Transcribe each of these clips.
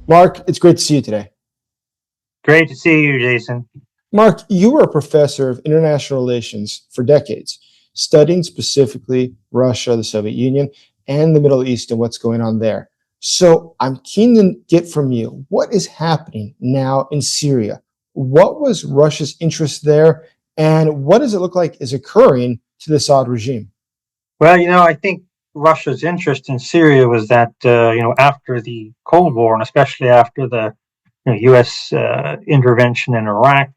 Mark, it's great to see you today. Great to see you, Jason. Mark, you were a professor of international relations for decades, studying specifically Russia, the Soviet Union, and the Middle East and what's going on there. So I'm keen to get from you, what is happening now in Syria? What was Russia's interest there? And what does it look like is occurring to the Assad regime? Well, I think Russia's interest in Syria was that, after the Cold War, and especially after the U.S. Intervention in Iraq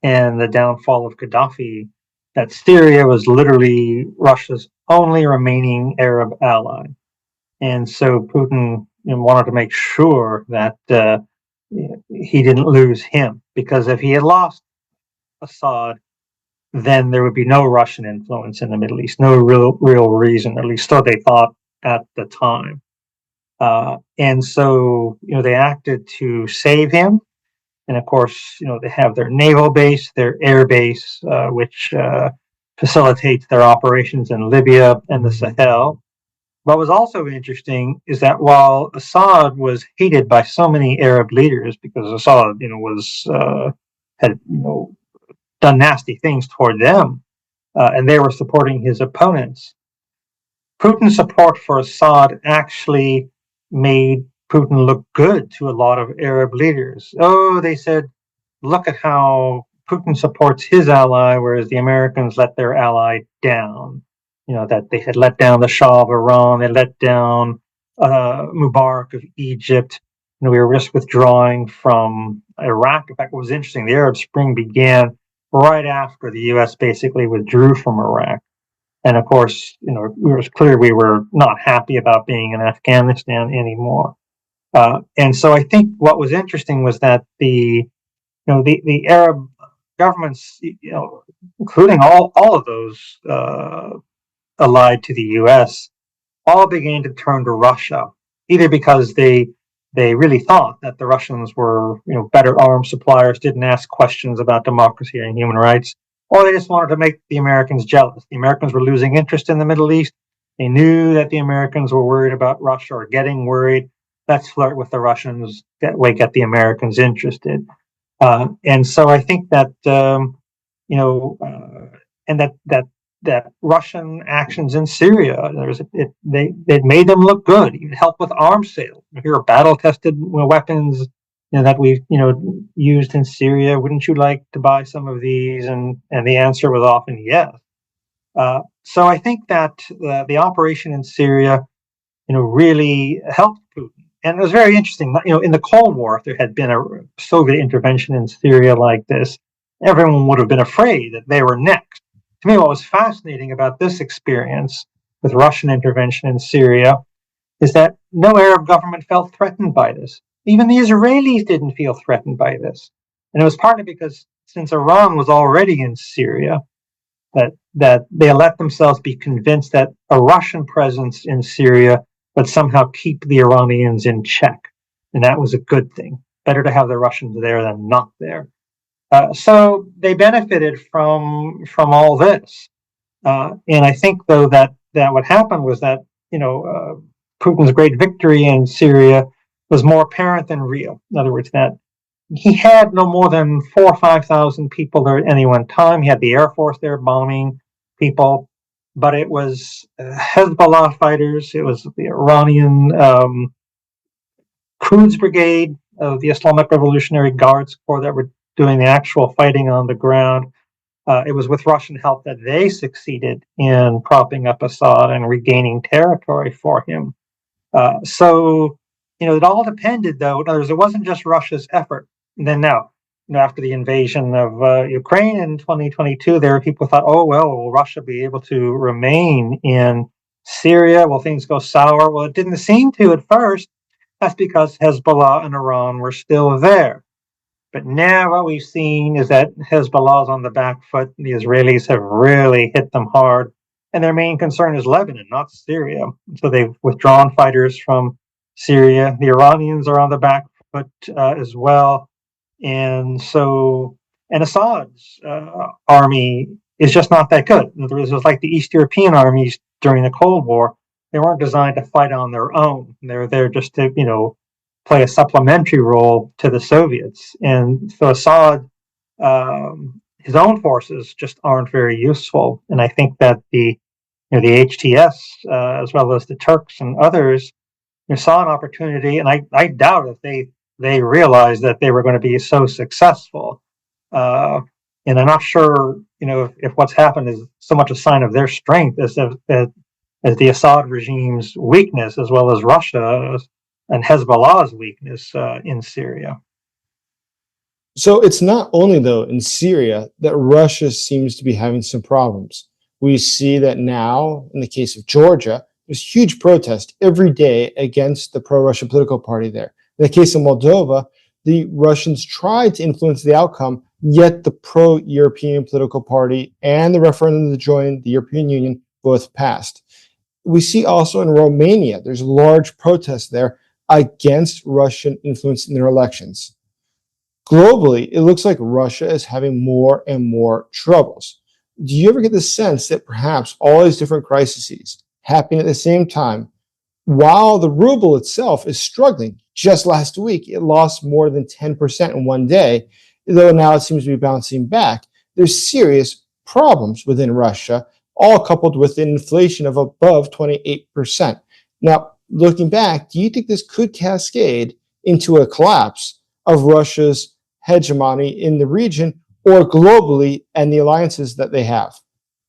and the downfall of Gaddafi, that Syria was literally Russia's only remaining Arab ally. And so Putin wanted to make sure that he didn't lose him, because if he had lost Assad, then there would be no Russian influence in the Middle East, no real reason, at least so they thought at the time. And so, they acted to save him. And of course, they have their naval base, their air base, which facilitates their operations in Libya and the Sahel. What was also interesting is that while Assad was hated by so many Arab leaders, because Assad, had, done nasty things toward them, and they were supporting his opponents, Putin's support for Assad actually made Putin look good to a lot of Arab leaders. Oh, they said, look at how Putin supports his ally, whereas the Americans let their ally down. That they had let down the Shah of Iran, they let down Mubarak of Egypt. We were just withdrawing from Iraq. In fact, what was interesting, the Arab Spring began right after the U.S. basically withdrew from Iraq. And of course, it was clear we were not happy about being in Afghanistan anymore. And so I think what was interesting was that the Arab governments, including all of those allied to the U.S., all began to turn to Russia, either because they really thought that the Russians were, better arms suppliers, didn't ask questions about democracy and human rights, or they just wanted to make the Americans jealous. The Americans were losing interest in the Middle East. They knew that the Americans were worried about Russia or getting worried. Let's flirt with the Russians, that way get the Americans interested. And so I think that, and that Russian actions in Syria, they made them look good. It helped with arms sales. Here are battle-tested weapons that we've used in Syria. Wouldn't you like to buy some of these? And the answer was often yes. So I think that the operation in Syria, really helped Putin. And it was very interesting. In the Cold War, if there had been a Soviet intervention in Syria like this, everyone would have been afraid that they were next. To me, what was fascinating about this experience with Russian intervention in Syria is that no Arab government felt threatened by this. Even the Israelis didn't feel threatened by this. And it was partly because since Iran was already in Syria, that they let themselves be convinced that a Russian presence in Syria would somehow keep the Iranians in check. And that was a good thing. Better to have the Russians there than not there. So they benefited from all this. And I think, though, that what happened was that, Putin's great victory in Syria was more apparent than real. In other words, that he had no more than 4,000 or 5,000 people there at any one time. He had the Air Force there bombing people, but it was Hezbollah fighters. It was the Iranian Quds Brigade of the Islamic Revolutionary Guards Corps that were doing the actual fighting on the ground. It was with Russian help that they succeeded in propping up Assad and regaining territory for him. So, it all depended, though. In other words, it wasn't just Russia's effort. And then now, after the invasion of Ukraine in 2022, there were people who thought, oh, well, will Russia be able to remain in Syria? Will things go sour? Well, it didn't seem to at first. That's because Hezbollah and Iran were still there. But now what we've seen is that Hezbollah is on the back foot. The Israelis have really hit them hard. And their main concern is Lebanon, not Syria. So they've withdrawn fighters from Syria. The Iranians are on the back foot as well. And Assad's army is just not that good. In other words, it was like the East European armies during the Cold War. They weren't designed to fight on their own. They were there just to, play a supplementary role to the Soviets. And so Assad, his own forces just aren't very useful. And I think that the HTS, as well as the Turks and others, saw an opportunity, and I doubt if they realized that they were going to be so successful. And I'm not sure, if what's happened is so much a sign of their strength as the Assad regime's weakness, as well as Russia's and Hezbollah's weakness in Syria. So it's not only, though, in Syria that Russia seems to be having some problems. We see that now, in the case of Georgia, there's huge protest every day against the pro-Russian political party there. In the case of Moldova, the Russians tried to influence the outcome, yet the pro-European political party and the referendum to join the European Union both passed. We see also in Romania, there's large protests there against Russian influence in their elections. Globally, it looks like Russia is having more and more troubles. Do you ever get the sense that perhaps all these different crises happening at the same time, while the ruble itself is struggling? Just last week, it lost more than 10% in one day, though now it seems to be bouncing back. There's serious problems within Russia, all coupled with an inflation of above 28%. Now, looking back, do you think this could cascade into a collapse of Russia's hegemony in the region or globally and the alliances that they have?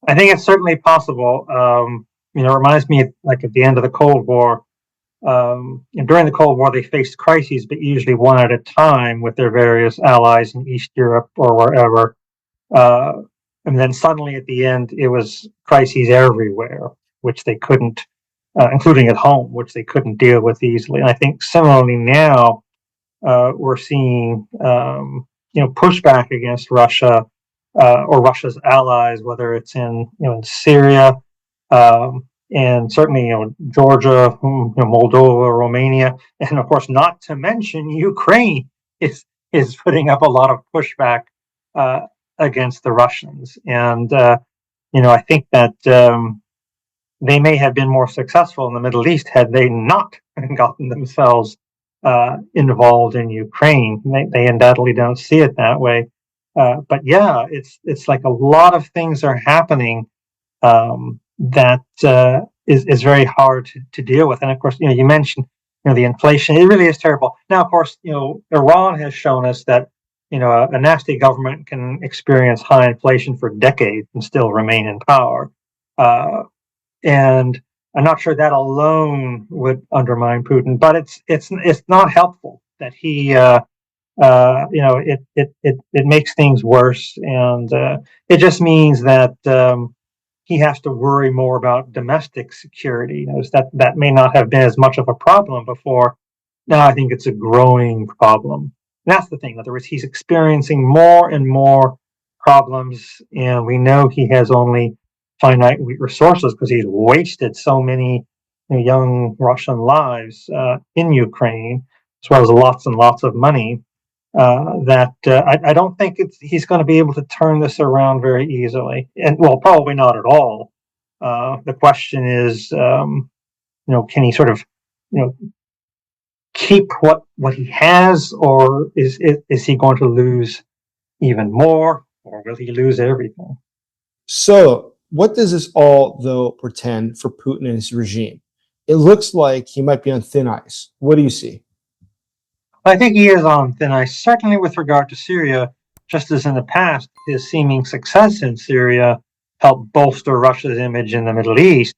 I think it's certainly possible. It reminds me of, like, at the end of the Cold War. And during the Cold War, they faced crises, but usually one at a time with their various allies in East Europe or wherever. And then suddenly at the end, it was crises everywhere, which they couldn't, including at home, which they couldn't deal with easily. And I think similarly now, we're seeing, pushback against Russia or Russia's allies, whether it's in Syria, and certainly Georgia, Moldova, Romania, and of course, not to mention Ukraine is putting up a lot of pushback against the Russians. And I think that they may have been more successful in the Middle East had they not gotten themselves involved in Ukraine. They undoubtedly don't see it that way. But yeah, it's like a lot of things are happening that is very hard to deal with. And of course, you mentioned the inflation. It really is terrible. Now, of course, Iran has shown us that a nasty government can experience high inflation for decades and still remain in power. And I'm not sure that alone would undermine Putin, but it's not helpful that he it makes things worse, and it just means that he has to worry more about domestic security. That may not have been as much of a problem before. Now I think it's a growing problem. And that's the thing. In other words, he's experiencing more and more problems, and we know he has only finite resources because he's wasted so many young Russian lives in Ukraine, as well as lots and lots of money. I don't think he's going to be able to turn this around very easily, and well, probably not at all. The question is, can he sort of, keep what he has, or is he going to lose even more, or will he lose everything? So, what does this all, though, portend for Putin and his regime? It looks like he might be on thin ice. What do you see? I think he is on thin ice, certainly with regard to Syria. Just as in the past, his seeming success in Syria helped bolster Russia's image in the Middle East.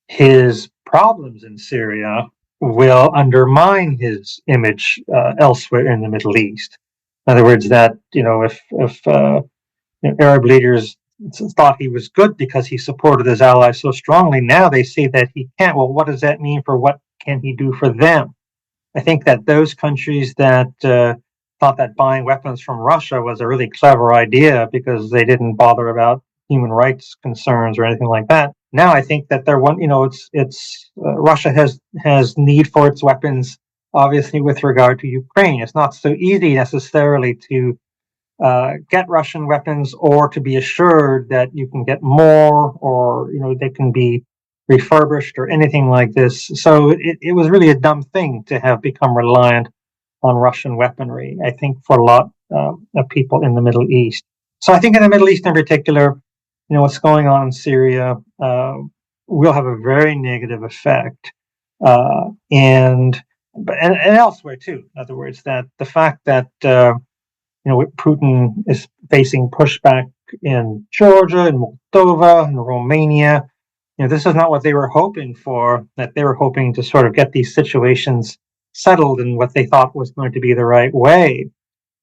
His problems in Syria will undermine his image elsewhere in the Middle East. In other words, that if Arab leaders thought he was good because he supported his allies so strongly, now they see that he can't. Well, what does that mean for what can he do for them? I think that those countries that thought that buying weapons from Russia was a really clever idea because they didn't bother about human rights concerns or anything like that. Now I think that Russia has need for its weapons, obviously, with regard to Ukraine. It's not so easy necessarily to get Russian weapons, or to be assured that you can get more, or they can be refurbished or anything like this. So it was really a dumb thing to have become reliant on Russian weaponry, I think, for a lot of people in the Middle East. So I think in the Middle East in particular, what's going on in Syria will have a very negative effect. And elsewhere too. In other words, that the fact that Putin is facing pushback in Georgia, in Moldova, in Romania. This is not what they were hoping for. That they were hoping to sort of get these situations settled in what they thought was going to be the right way.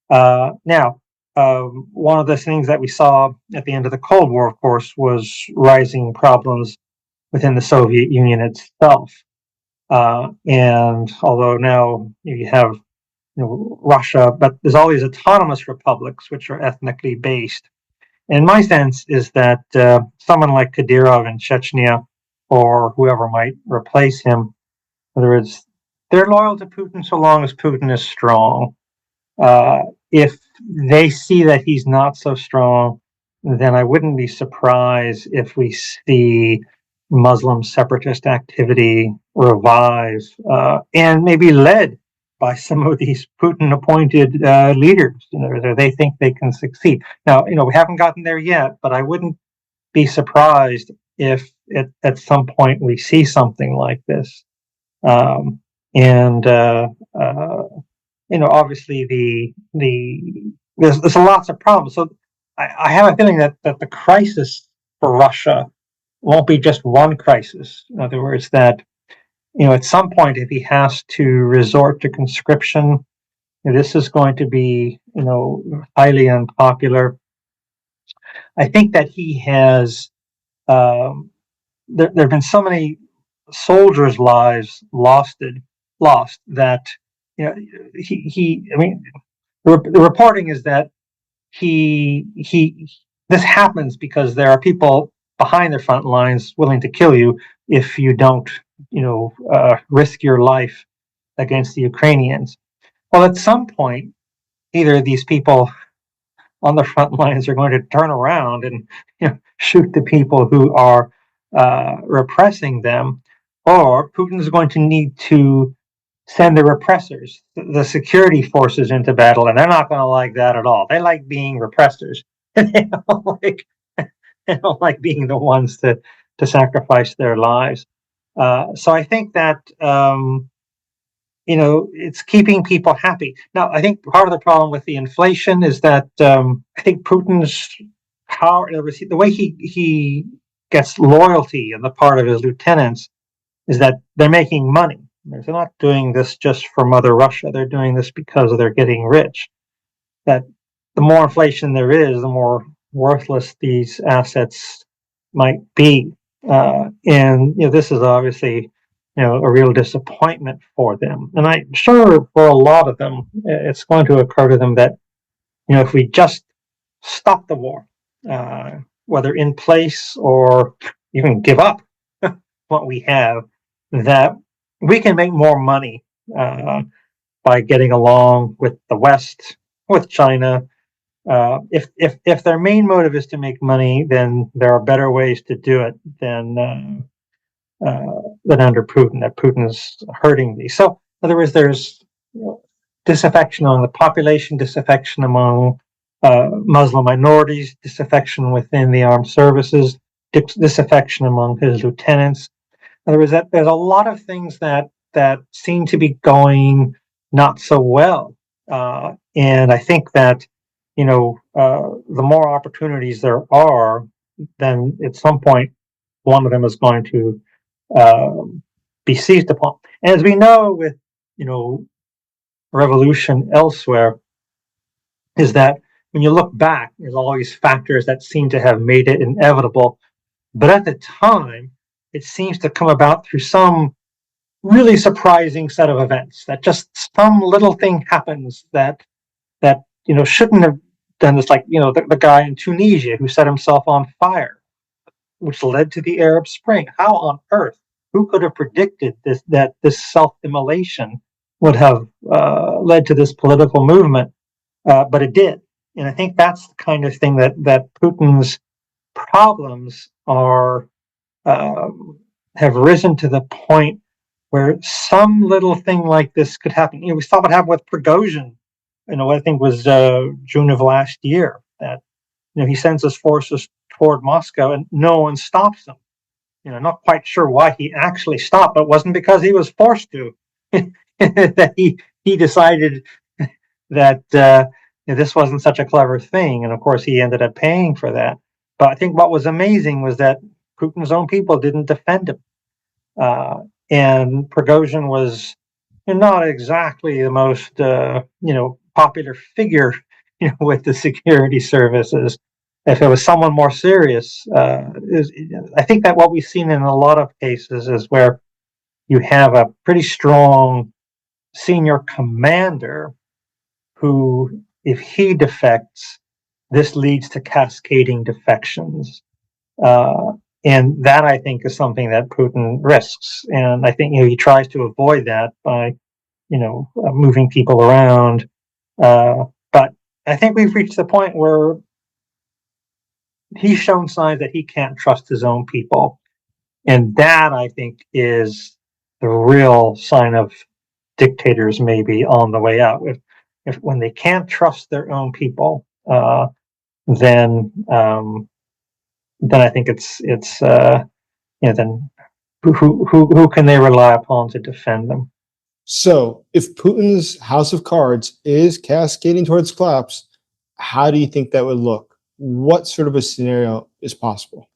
Now, one of the things that we saw at the end of the Cold War, of course, was rising problems within the Soviet Union itself. And although now you have Russia, but there's all these autonomous republics which are ethnically based. And my sense is that someone like Kadyrov in Chechnya, or whoever might replace him, in other words, they're loyal to Putin so long as Putin is strong. If they see that he's not so strong, then I wouldn't be surprised if we see Muslim separatist activity revive and maybe led by some of these Putin-appointed leaders. They think they can succeed. Now, we haven't gotten there yet, but I wouldn't be surprised if at some point we see something like this. Obviously there's lots of problems. So I have a feeling that the crisis for Russia won't be just one crisis. In other words, that at some point, if he has to resort to conscription, this is going to be highly unpopular. I think that he has. There have been so many soldiers' lives lost that he. I mean, the reporting is that this happens because there are people behind the front lines willing to kill you if you don't risk your life against the Ukrainians. Well, at some point, either these people on the front lines are going to turn around and shoot the people who are repressing them, or Putin is going to need to send the repressors, the security forces, into battle, and they're not going to like that at all. They like being repressors. They don't like being the ones to sacrifice their lives. So I think that it's keeping people happy. Now, I think part of the problem with the inflation is that I think Putin's power, the way he gets loyalty on the part of his lieutenants, is that they're making money. They're not doing this just for Mother Russia. They're doing this because they're getting rich. That the more inflation there is, the more worthless these assets might be. And this is obviously a real disappointment for them. And I'm sure for a lot of them, it's going to occur to them that if we just stop the war, whether in place or even give up what we have, that we can make more money by getting along with the West, with China. If their main motive is to make money, then there are better ways to do it than under Putin. That Putin is hurting these. So, in other words, there's disaffection among the population, disaffection among Muslim minorities, disaffection within the armed services, disaffection among his lieutenants. In other words, that there's a lot of things that seem to be going not so well, and I think that the more opportunities there are, then at some point one of them is going to be seized upon. And as we know with revolution elsewhere, is that when you look back, there's always factors that seem to have made it inevitable, but at the time it seems to come about through some really surprising set of events, that just some little thing happens that shouldn't have done this, like the guy in Tunisia who set himself on fire, which led to the Arab Spring. How on earth, who could have predicted that this self-immolation would have led to this political movement? But it did. And I think that's the kind of thing that Putin's problems are have risen to the point where some little thing like this could happen. We saw what happened with Prigozhin. I think it was June of last year, that he sends his forces toward Moscow and no one stops him. Not quite sure why he actually stopped, but it wasn't because he was forced to. That he decided that this wasn't such a clever thing, and of course he ended up paying for that. But I think what was amazing was that Putin's own people didn't defend him, and Prigozhin was not exactly the most popular figure with the security services. If it was someone more serious, I think that what we've seen in a lot of cases is where you have a pretty strong senior commander who, if he defects, this leads to cascading defections. And that, I think, is something that Putin risks. And I think he tries to avoid that by moving people around. But I think we've reached the point where he's shown signs that he can't trust his own people. And that, I think, is the real sign of dictators maybe on the way out. If when they can't trust their own people, then I think it's then who can they rely upon to defend them? So, if Putin's house of cards is cascading towards collapse, how do you think that would look? What sort of a scenario is possible?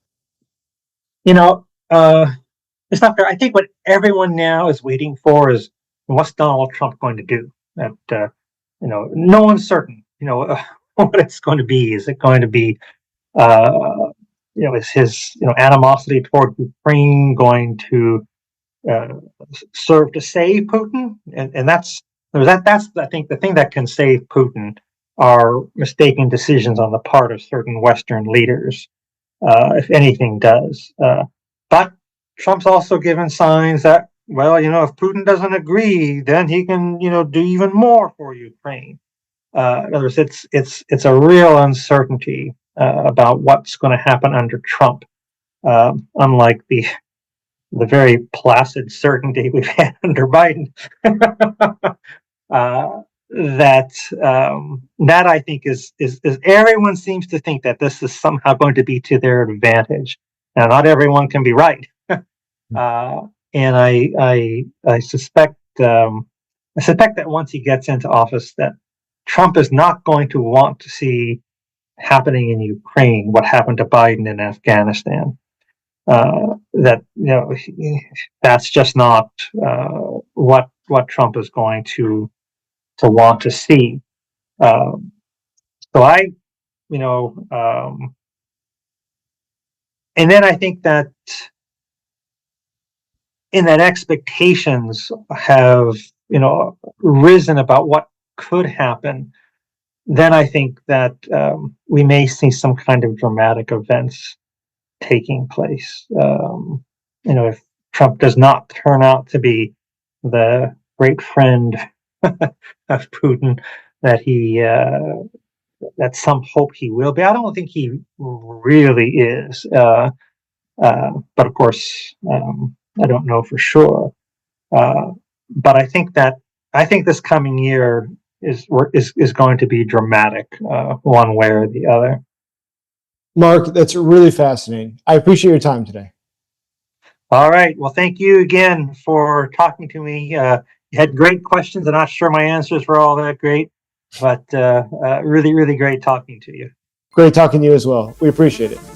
It's not fair. I think what everyone now is waiting for is, what's Donald Trump going to do? That no one's certain. What it's going to be. Is it going to be is his animosity toward Ukraine going to serve to save Putin? And that's I think the thing that can save Putin are mistaken decisions on the part of certain Western leaders, if anything does. But Trump's also given signs that, if Putin doesn't agree, then he can do even more for Ukraine. In other words, it's a real uncertainty about what's going to happen under Trump, unlike the very placid certainty we've had under Biden. That I think is everyone seems to think that this is somehow going to be to their advantage. Now, not everyone can be right, and I suspect that once he gets into office, that Trump is not going to want to see happening in Ukraine what happened to Biden in Afghanistan. That's just not what Trump is going to want to see. So and then I think that in that expectations have risen about what could happen, then I think that we may see some kind of dramatic events taking place. If Trump does not turn out to be the great friend of Putin that some hope he will be. I don't think he really is, but of course, I don't know for sure. But I think this coming year is going to be dramatic, one way or the other. Mark, that's really fascinating. I appreciate your time today. All right. Well, thank you again for talking to me. You had great questions. I'm not sure my answers were all that great, but really, really great talking to you. Great talking to you as well. We appreciate it.